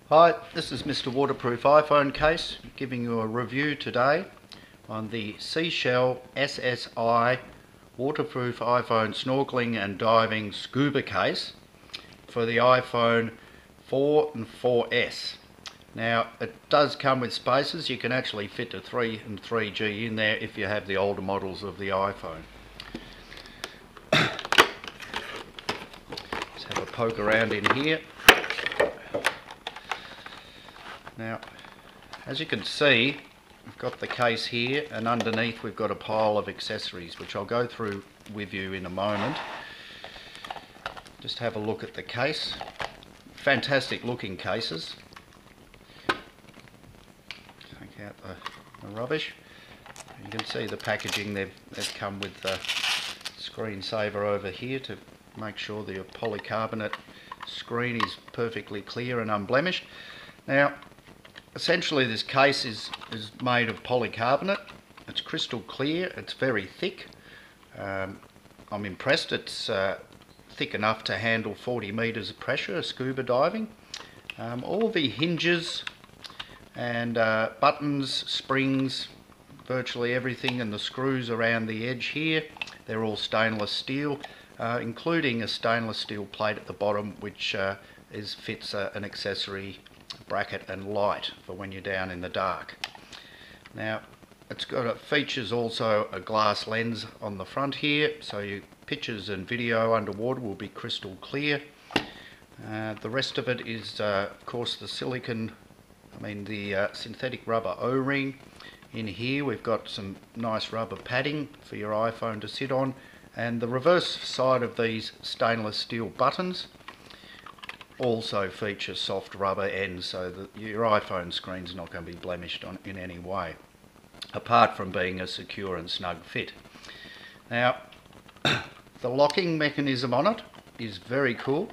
Hi, this is Mr. Waterproof iPhone case, giving you a review today on the Seashell SS-i waterproof iPhone snorkeling and diving scuba case for the iPhone 4 and 4S. Now, it does come with spaces. You can actually fit a 3 and 3G in there if you have the older models of the iPhone. Let's have a poke around in here. Now, as you can see, we've got the case here, and underneath we've got a pile of accessories, which I'll go through with you in a moment. Just have a look at the case. Fantastic looking cases. Take out the rubbish. You can see the packaging. They've come with the screensaver over here to make sure the polycarbonate screen is perfectly clear and unblemished. Now, essentially this case is made of polycarbonate. It's crystal clear, it's very thick. I'm impressed. It's thick enough to handle 40 meters of pressure scuba diving. All the hinges and buttons, springs, virtually everything, and the screws around the edge here, they're all stainless steel, including a stainless steel plate at the bottom, which fits an accessory bracket and light for when you're down in the dark. Now, features also a glass lens on the front here, so your pictures and video underwater will be crystal clear. The rest of it is of course the synthetic rubber O-ring. In here we've got some nice rubber padding for your iPhone to sit on, and the reverse side of these stainless steel buttons also feature soft rubber ends, so that your iPhone screen's not going to be blemished in any way, apart from being a secure and snug fit. Now, the locking mechanism on it is very cool.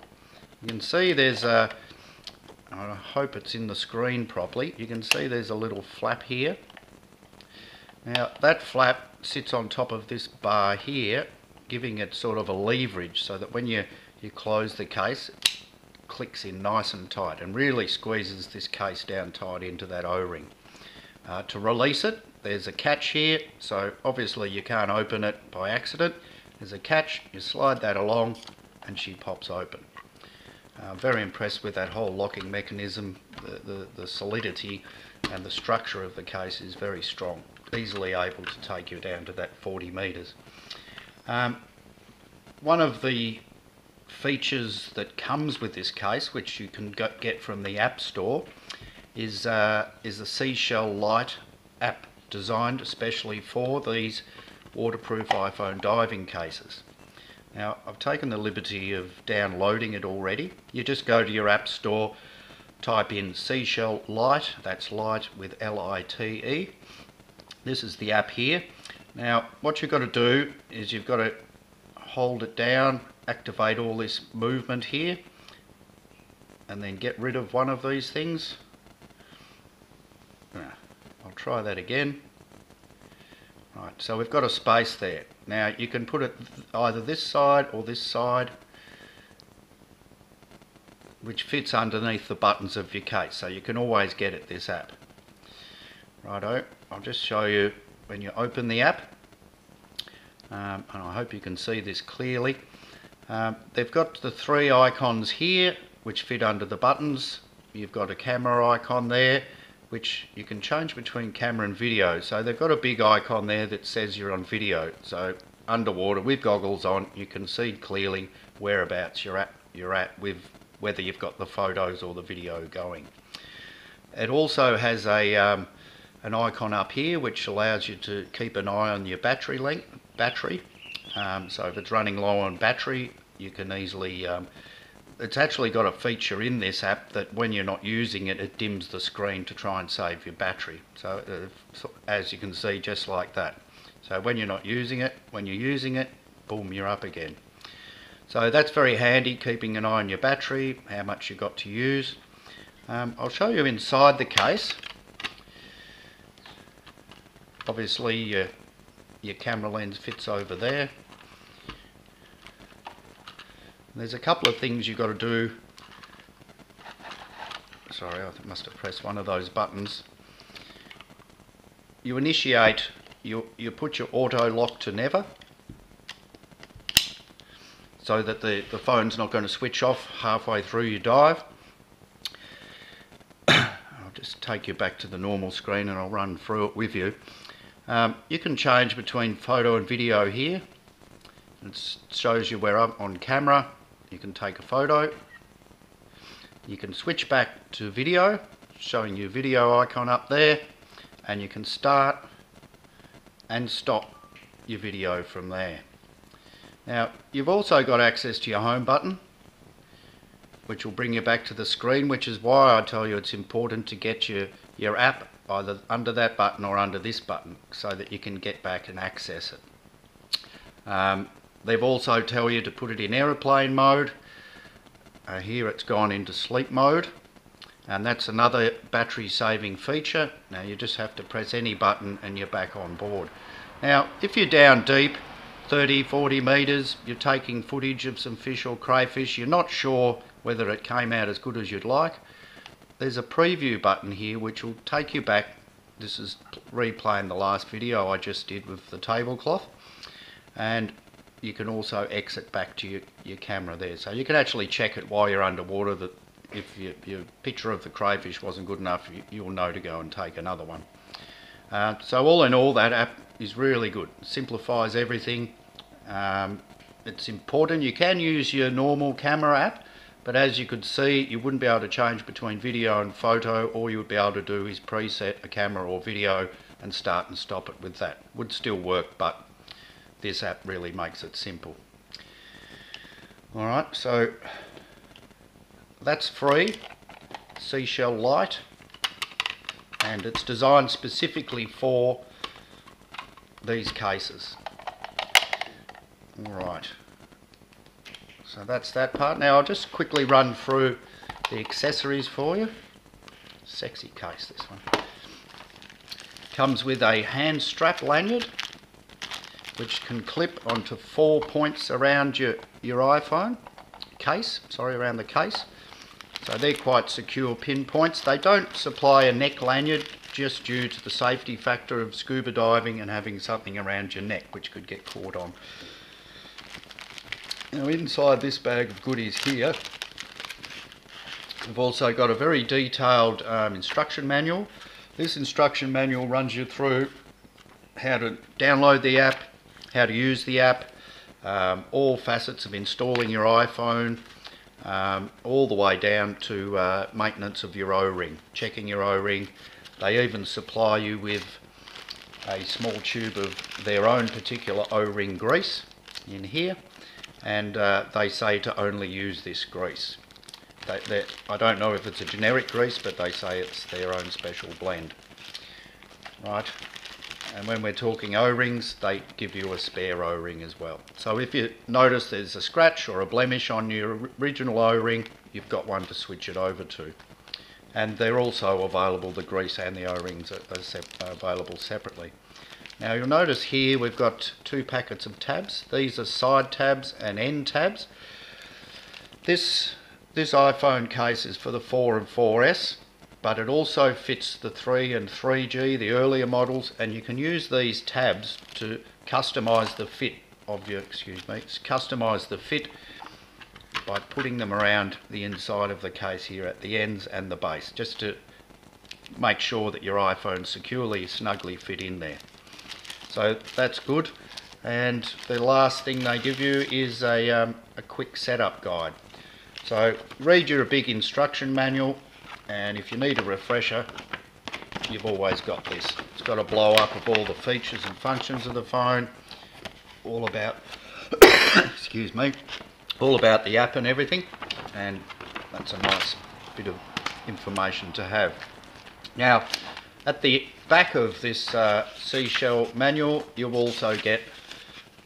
You can see there's I hope it's in the screen properly, you can see there's a little flap here. Now, that flap sits on top of this bar here, giving it sort of a leverage, so that when you close the case, clicks in nice and tight and really squeezes this case down tight into that O-ring. To release it, there's a catch here, so obviously you can't open it by accident. There's a catch, you slide that along and she pops open. Very impressed with that whole locking mechanism. The solidity and the structure of the case is very strong, easily able to take you down to that 40 meters. One of the features that comes with this case, which you can get from the App Store, is the Seashell Lite app, designed especially for these waterproof iPhone diving cases. Now, I've taken the liberty of downloading it already. You just go to your App Store, type in Seashell Lite, that's Lite with L-I-T-E. This is the app here. Now, what you've got to do is you've got to hold it down, activate all this movement here, and then get rid of one of these things. I'll try that again. Right, so we've got a space there. Now, you can put it either this side or this side, which fits underneath the buttons of your case, so you can always get at this app. Righto, I'll just show you when you open the app, and I hope you can see this clearly. They've got the three icons here which fit under the buttons. You've got a camera icon there, which you can change between camera and video. So they've got a big icon there that says you're on video. So underwater with goggles on, you can see clearly whereabouts you're at with whether you've got the photos or the video going. It also has an icon up here which allows you to keep an eye on your battery. So if it's running low on battery, you can easily, it's actually got a feature in this app that when you're not using it, it dims the screen to try and save your battery. So as you can see, just like that. So when you're not using it, when you're using it, boom, you're up again. So that's very handy, keeping an eye on your battery, how much you've got to use. I'll show you inside the case. Obviously your camera lens fits over there. There's a couple of things you've got to do sorry, I must have pressed one of those buttons. You initiate, you put your auto lock to never, so that the phone's not going to switch off halfway through your dive. I'll just take you back to the normal screen and I'll run through it with you. You can change between photo and video here. It shows you where I'm on camera. You can take a photo. You can switch back to video, showing you video icon up there, and you can start and stop your video from there. Now, you've also got access to your home button, which will bring you back to the screen, which is why I tell you it's important to get your app either under that button or under this button, so that you can get back and access it. They've also tell you to put it in aeroplane mode. Here it's gone into sleep mode, and that's another battery saving feature. Now you just have to press any button and you're back on board. Now if you're down deep, 30-40 metres, you're taking footage of some fish or crayfish, you're not sure whether it came out as good as you'd like, there's a preview button here which will take you back. This is replaying the last video I just did with the tablecloth, and you can also exit back to your camera there, so you can actually check it while you're underwater, that if your picture of the crayfish wasn't good enough, you'll know to go and take another one. So all in all, that app is really good. It simplifies everything. It's important. You can use your normal camera app, but as you could see, you wouldn't be able to change between video and photo. All you would be able to do is preset a camera or video and start and stop it with that. Would still work, but this app really makes it simple. Alright, so that's free, Seashell Lite, and it's designed specifically for these cases. Alright, so that's that part. Now I'll just quickly run through the accessories for you. Sexy case, this one. Comes with a hand strap lanyard, which can clip onto 4 points around your iPhone case, around the case. So they're quite secure pinpoints. They don't supply a neck lanyard, just due to the safety factor of scuba diving and having something around your neck which could get caught on. Now inside this bag of goodies here, we've also got a very detailed instruction manual. This instruction manual runs you through how to download the app, how to use the app, all facets of installing your iPhone, all the way down to maintenance of your O-ring, checking your O-ring. They even supply you with a small tube of their own particular O-ring grease in here, and they say to only use this grease. I don't know if it's a generic grease, but they say it's their own special blend. Right. And when we're talking O-rings, they give you a spare O-ring as well. So if you notice there's a scratch or a blemish on your original O-ring, you've got one to switch it over to. And they're also available, the grease and the O-rings are available separately. Now you'll notice here we've got 2 packets of tabs. These are side tabs and end tabs. This iPhone case is for the 4 and 4S. But it also fits the 3 and 3G, the earlier models, and you can use these tabs to customize the fit of your, customize the fit by putting them around the inside of the case here at the ends and the base, just to make sure that your iPhone securely, snugly fit in there. So that's good. And the last thing they give you is a quick setup guide. So read your big instruction manual, and if you need a refresher, you've always got this. It's got a blow up of all the features and functions of the phone, all about excuse me, all about the app and everything, and that's a nice bit of information to have. Now at the back of this Seashell manual, you'll also get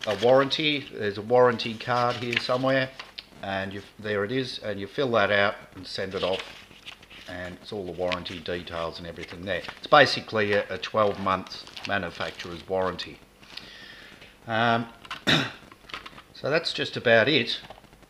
a warranty. There's a warranty card here somewhere, and there it is, and you fill that out and send it off, and it's all the warranty details and everything there. It's basically a 12-month manufacturer's warranty. So that's just about it,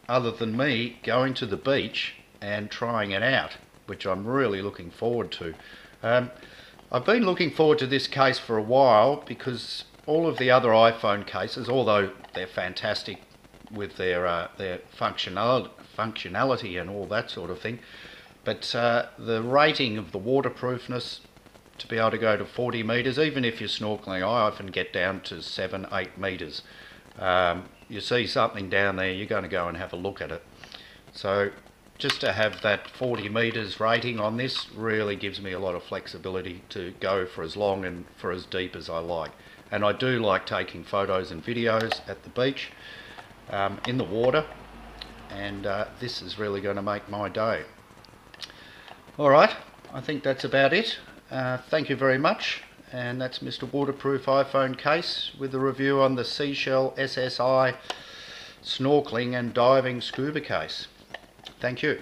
other than me going to the beach and trying it out. which I'm really looking forward to. I've been looking forward to this case for a while because all of the other iPhone cases, although they're fantastic with their functionality and all that sort of thing, but the rating of the waterproofness, to be able to go to 40 metres, even if you're snorkeling, I often get down to 7-8 metres. You see something down there, you're going to go and have a look at it. So just to have that 40 metres rating on this really gives me a lot of flexibility to go for as long and for as deep as I like. And I do like taking photos and videos at the beach, in the water, and this is really going to make my day. Alright, I think that's about it. Thank you very much, and that's Mr. Waterproof iPhone case with a review on the Seashell SS-i snorkeling and diving scuba case. Thank you.